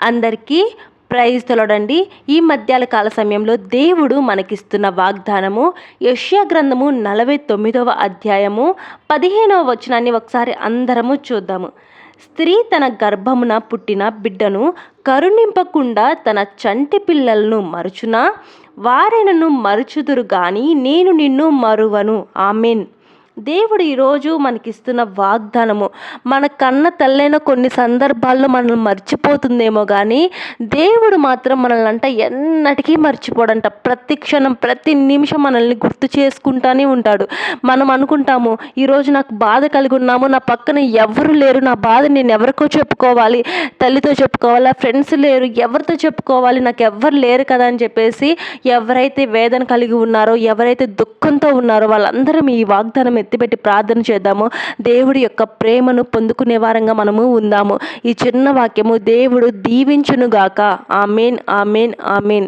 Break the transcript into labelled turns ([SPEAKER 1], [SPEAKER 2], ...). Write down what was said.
[SPEAKER 1] అందరికీ ప్రైజ్ తొలడండి. ఈ మధ్యాహ్న కాల సమయంలో దేవుడు మనకిస్తున్న వాగ్దానము యెషయా గ్రంథము 49వ అధ్యాయము 15వ వచనాన్ని ఒకసారి అందరము చూద్దాము. స్త్రీ తన గర్భమున పుట్టిన బిడ్డను కరుణింపకుండా తన చంటి పిల్లలను మరుచునా, వారైనను మరుచుదురు గాని నేను నిన్ను మరువను. ఆమెన్. దేవుడు ఈరోజు మనకిస్తున్న వాగ్దానము, మన కన్న తల్లైన కొన్ని సందర్భాల్లో మనల్ని మర్చిపోతుందేమో కానీ దేవుడు మాత్రం మనల్ని ఎన్నటికీ మర్చిపోడంట. ప్రతి క్షణం ప్రతి నిమిషం మనల్ని గుర్తు చేసుకుంటానే ఉంటాడు. మనం అనుకుంటాము, ఈరోజు నాకు బాధ కలిగి ఉన్నాము, నా పక్కన ఎవరు లేరు, నా బాధ నేను ఎవరికో చెప్పుకోవాలి, తల్లితో చెప్పుకోవాలా, ఫ్రెండ్స్ లేరు, ఎవరితో చెప్పుకోవాలి, నాకు ఎవ్వరు లేరు కదా అని చెప్పేసి ఎవరైతే వేదన కలిగి ఉన్నారో, ఎవరైతే దుఃఖంతో ఉన్నారో వాళ్ళందరం ఈ వాగ్దానం ఎత్తిపెట్టి ప్రార్థన చేద్దాము. దేవుడి యొక్క ప్రేమను పొందుకునే వారంగా మనము ఉందాము. ఈ చిన్న వాక్యము దేవుడు దీవించునుగాక. Amen, amen, amen.